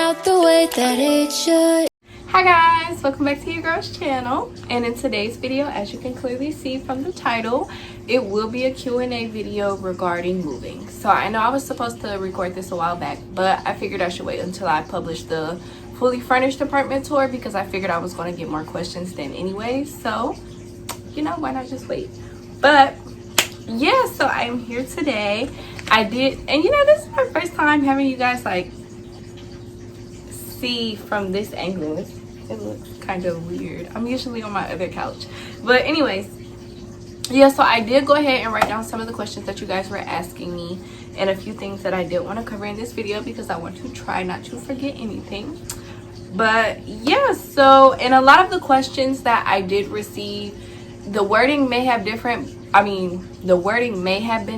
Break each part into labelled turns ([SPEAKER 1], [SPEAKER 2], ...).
[SPEAKER 1] out the way that it should.
[SPEAKER 2] Hi guys, welcome back to your girl's channel. And in today's video, as you can clearly see from the title, it will be a Q&A video regarding moving. So I know I was supposed to record this a while back, but I figured I should wait until I publish the fully furnished apartment tour because I figured I was going to get more questions then anyway. So, you know, why not just wait? But yeah, so I am here today. And you know, this is my first time having you guys like see from this angle. It looks kind of weird. I'm usually on my other couch, but anyways, yeah, so I did go ahead and write down some of the questions that you guys were asking me and a few things that I did want to cover in this video because I want to try not to forget anything. But yeah, so in a lot of the questions that I did receive, the wording may have been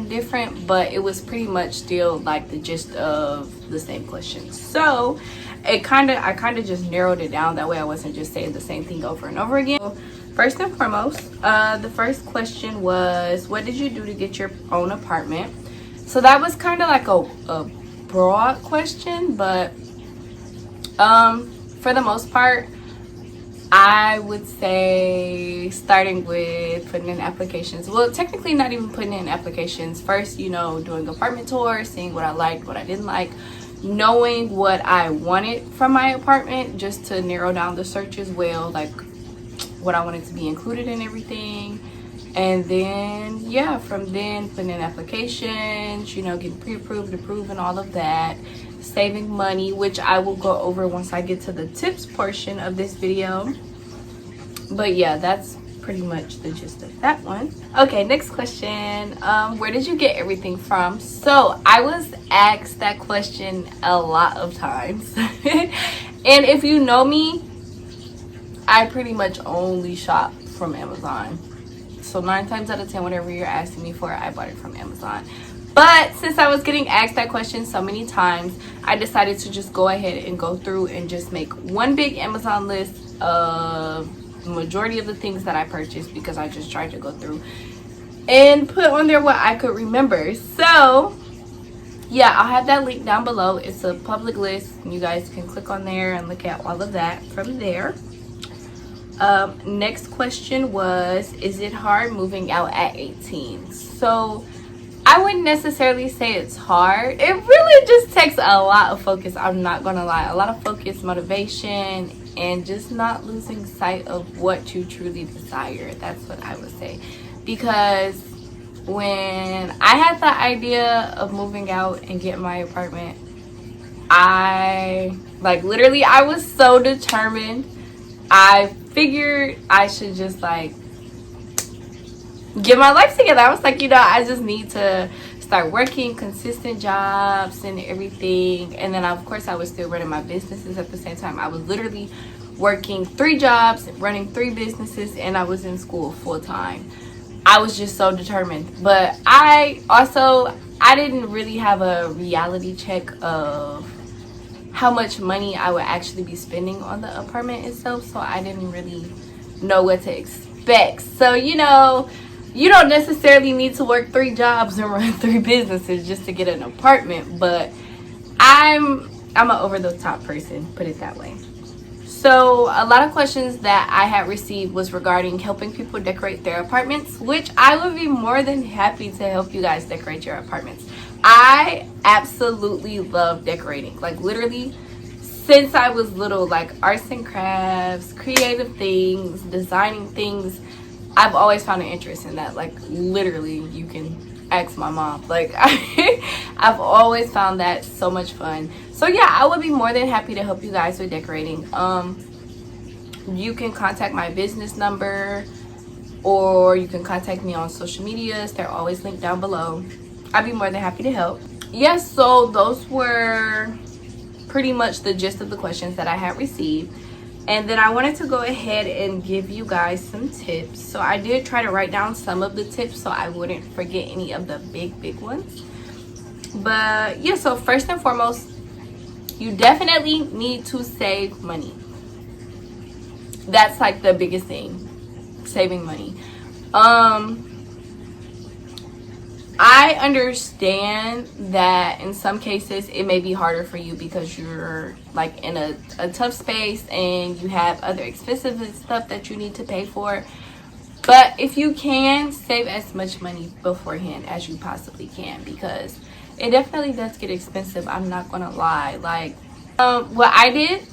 [SPEAKER 2] different, but it was pretty much still like the gist of the same questions. So I kind of just narrowed it down, that way I wasn't just saying the same thing over and over again. So first and foremost, the first question was, what did you do to get your own apartment? So that was kind of like a broad question, but for the most part, I would say starting with putting in applications. Well, technically not even putting in applications. First, you know, doing apartment tours, seeing what I liked, what I didn't like, knowing what I wanted from my apartment, just to narrow down the search as well, like what I wanted to be included in everything. And then, yeah, from then putting in applications, you know, getting pre-approved, approved, and all of that. Saving money, which I will go over once I get to the tips portion of this video. But yeah, that's pretty much the gist of that one. Okay, next question. Where did you get everything from? So I was asked that question a lot of times. And if you know me, I pretty much only shop from Amazon. So 9 times out of 10, whatever you're asking me for, I bought it from Amazon. But since I was getting asked that question so many times, I decided to just go ahead and go through and just make one big Amazon list of the majority of the things that I purchased, because I just tried to go through and put on there what I could remember. So yeah, I'll have that link down below. It's a public list. You guys can click on there and look at all of that from there. Next question was, is it hard moving out at 18? So I wouldn't necessarily say it's hard. It really just takes a lot of focus. I'm not gonna lie. A lot of focus, motivation, and just not losing sight of what you truly desire. That's what I would say. Because when I had the idea of moving out and getting my apartment, I was so determined. I figured I should just get my life together. I was like, you know, I just need to start working consistent jobs and everything. And then of course I was still running my businesses at the same time. I was literally working 3 jobs, running 3 businesses, and I was in school full time. I was just so determined. But I didn't really have a reality check of how much money I would actually be spending on the apartment itself. So I didn't really know what to expect. So, you know, you don't necessarily need to work 3 jobs and run 3 businesses just to get an apartment, but I'm an over the top person, put it that way. So a lot of questions that I had received was regarding helping people decorate their apartments, which I would be more than happy to help you guys decorate your apartments. I absolutely love decorating. Like literally since I was little, like arts and crafts, creative things, designing things, I've always found an interest in that. Like literally, you can ask my mom. Like I've always found that so much fun. So yeah, I would be more than happy to help you guys with decorating. You can contact my business number, or you can contact me on social medias. They're always linked down below. I'd be more than happy to help. Yes, so those were pretty much the gist of the questions that I had received. And then I wanted to go ahead and give you guys some tips. So I did try to write down some of the tips so I wouldn't forget any of the big ones. But yeah, so first and foremost, you definitely need to save money. That's like the biggest thing, saving money. I understand that in some cases it may be harder for you because you're like in a tough space and you have other expensive stuff that you need to pay for. But if you can, save as much money beforehand as you possibly can, because it definitely does get expensive. I'm not gonna lie. Like, what I did,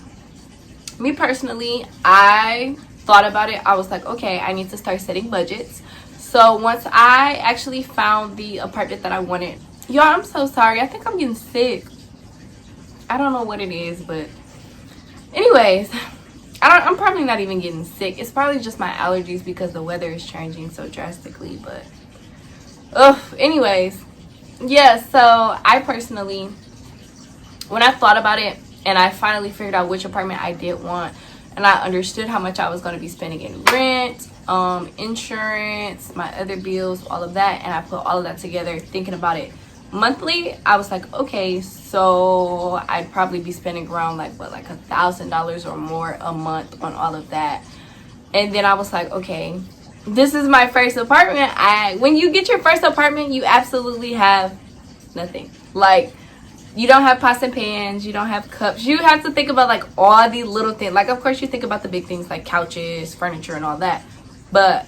[SPEAKER 2] me personally, I thought about it. I was like, okay, I need to start setting budgets. So once I actually found the apartment that I wanted, y'all, I'm so sorry. I think I'm getting sick. I don't know what it is, but anyways, I'm probably not even getting sick. It's probably just my allergies because the weather is changing so drastically. But anyways, yeah. So I personally, when I thought about it and I finally figured out which apartment I did want, and I understood how much I was going to be spending in rent, insurance, my other bills, all of that, and I put all of that together thinking about it monthly, I was like, okay, so I'd probably be spending around like $1,000 or more a month on all of that. And then I was like, okay, this is my first apartment. When you get your first apartment, you absolutely have nothing. Like, you don't have pots and pans, you don't have cups. You have to think about like all the little things. Like, of course you think about the big things like couches, furniture, and all that, but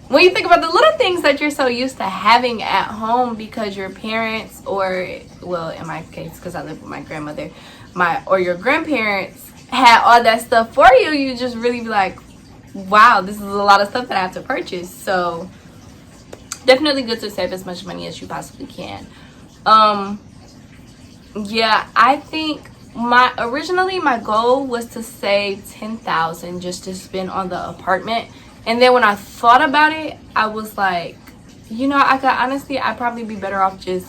[SPEAKER 2] when you think about the little things that you're so used to having at home because your parents, or, well, in my case, because I live with my grandmother, or your grandparents had all that stuff for you, you just really be like, wow, this is a lot of stuff that I have to purchase. So definitely good to save as much money as you possibly can. Yeah, I think originally my goal was to save $10,000 just to spend on the apartment. And then when I thought about it, I was like, you know, I'd probably be better off just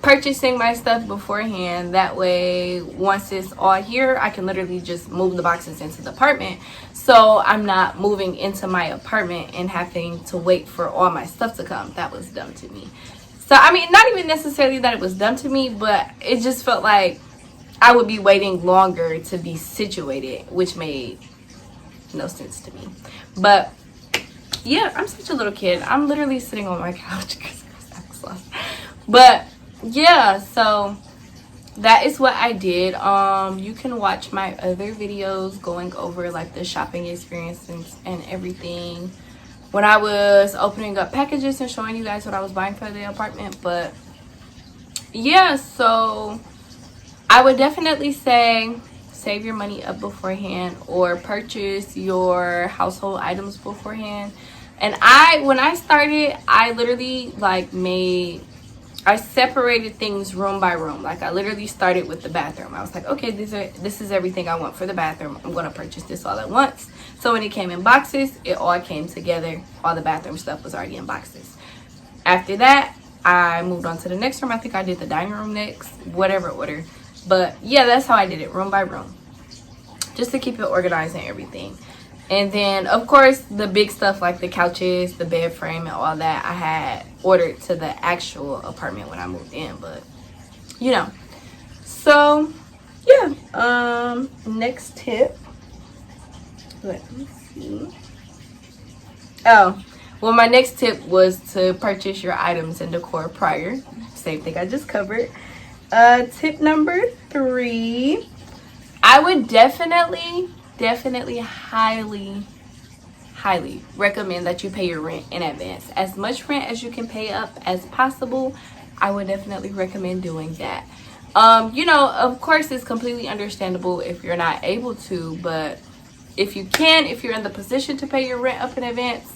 [SPEAKER 2] purchasing my stuff beforehand. That way, once it's all here, I can literally just move the boxes into the apartment. So I'm not moving into my apartment and having to wait for all my stuff to come. That was dumb to me. So, I mean, not even necessarily that it was dumb to me, but it just felt like I would be waiting longer to be situated, which made no sense to me. But yeah, I'm such a little kid. I'm literally sitting on my couch because I was lost. But yeah, so that is what I did. You can watch my other videos going over like the shopping experience and everything when I was opening up packages and showing you guys what I was buying for the apartment. But yeah, so I would definitely say save your money up beforehand or purchase your household items beforehand. And when I started, I literally I separated things room by room. Like, I literally started with the bathroom. I was like, okay, this is everything I want for the bathroom. I'm going to purchase this all at once. So when it came in boxes, it all came together. All the bathroom stuff was already in boxes. After that, I moved on to the next room. I think I did the dining room next, whatever order. But yeah, that's how I did it, room by room, just to keep it organized and everything. And then, of course, the big stuff like the couches, the bed frame, and all that, I had ordered to the actual apartment when I moved in. But, you know. So, yeah. Next tip. Let me see. Oh, well, my next tip was to purchase your items and decor prior. Same thing I just covered. Tip number 3. I would definitely highly recommend that you pay your rent in advance. As much rent as you can pay up as possible, I would definitely recommend doing that. You know, of course, it's completely understandable if you're not able to, but if you can, if you're in the position to pay your rent up in advance,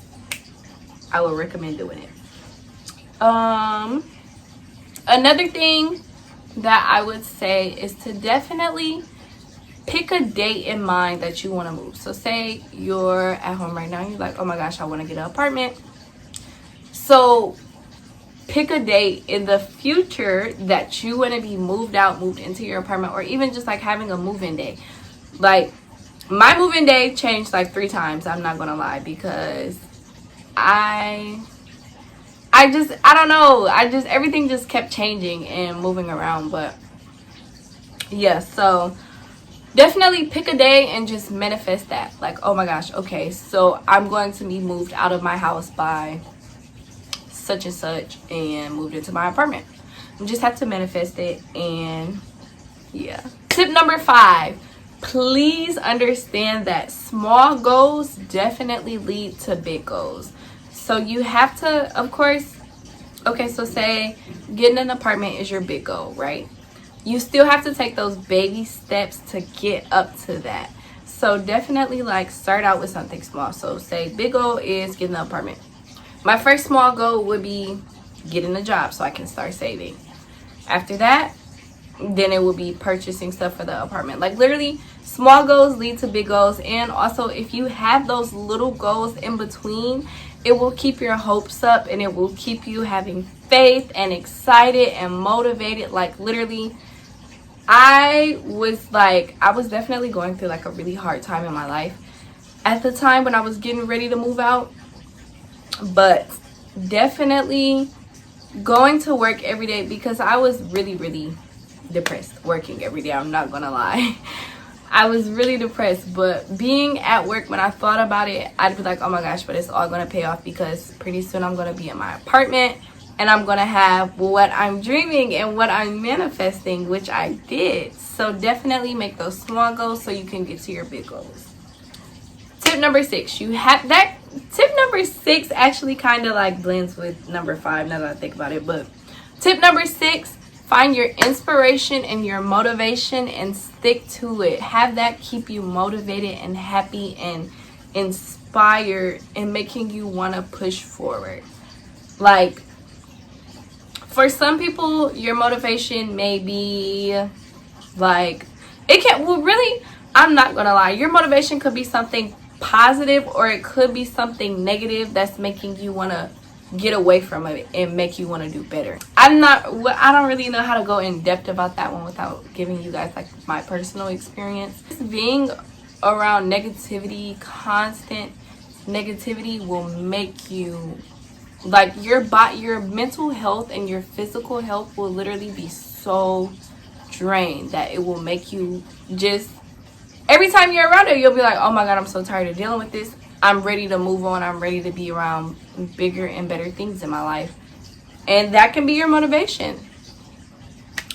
[SPEAKER 2] I would recommend doing it. Another thing that I would say is to definitely pick a date in mind that you want to move. So say you're at home right now and you're like, oh my gosh, I want to get an apartment. So pick a date in the future that you want to be moved into your apartment, or even just like having a move-in day. Like, my move-in day changed like 3 times, I'm not gonna lie, because I don't know, everything just kept changing and moving around. But yeah, so definitely pick a day and just manifest that. Like, oh my gosh, okay, so I'm going to be moved out of my house by such and such and moved into my apartment. You just have to manifest it. And yeah. Tip number 5, please understand that small goals definitely lead to big goals. So you have to, of course, okay, so say getting an apartment is your big goal, right? You still have to take those baby steps to get up to that. So definitely like start out with something small. So say big goal is getting an apartment. My first small goal would be getting a job so I can start saving. After that, then it will be purchasing stuff for the apartment. Like literally, small goals lead to big goals. And also, if you have those little goals in between, it will keep your hopes up and it will keep you having faith and excited and motivated. Like literally, I was definitely going through like a really hard time in my life at the time when I was getting ready to move out. But definitely going to work every day, because I was really depressed working every day. I'm not gonna lie. I was really depressed, but being at work, when I thought about it, I'd be like, oh my gosh, but it's all gonna pay off, because pretty soon I'm gonna be in my apartment and I'm gonna have what I'm dreaming and what I'm manifesting, which I did. So definitely make those small goals so you can get to your big goals. Tip number 6, you have that. Tip number 6 actually kind of like blends with number 5 now that I think about it. But tip number 6, find your inspiration and your motivation and stick to it. Have that keep you motivated and happy and inspired and making you want to push forward. Like for some people, your motivation may be like, it can, well really, I'm not gonna lie, your motivation could be something positive or it could be something negative that's making you want to get away from it and make you want to do better. I don't really know how to go in depth about that one without giving you guys like my personal experience. Just being around negativity, constant negativity, will make you like your mental health and your physical health will literally be so drained that it will make you just, every time you're around it, you'll be like, oh my god, I'm so tired of dealing with this. I'm ready to move on. I'm ready to be around bigger and better things in my life. And that can be your motivation.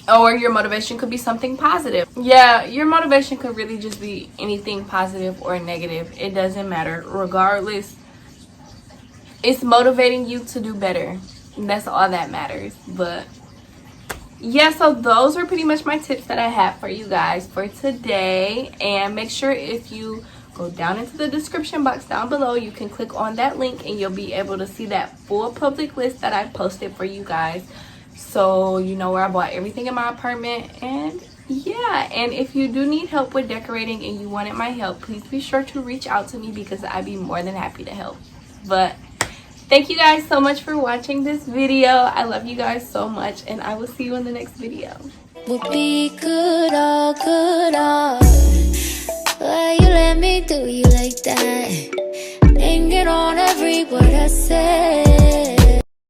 [SPEAKER 2] Or your motivation could be something positive. Yeah, your motivation could really just be anything positive or negative. It doesn't matter. Regardless, it's motivating you to do better. And that's all that matters. But yeah, so those are pretty much my tips that I have for you guys for today. And make sure if you go down into the description box down below, you can click on that link and you'll be able to see that full public list that I posted for you guys, so you know where I bought everything in my apartment. And yeah, and if you do need help with decorating and you wanted my help, please be sure to reach out to me because I'd be more than happy to help. But thank you guys so much for watching this video. I love you guys so much, and I will see you in the next video.
[SPEAKER 1] Would be good, all good, all. Why you let me do you like that? Hanging on every word I say.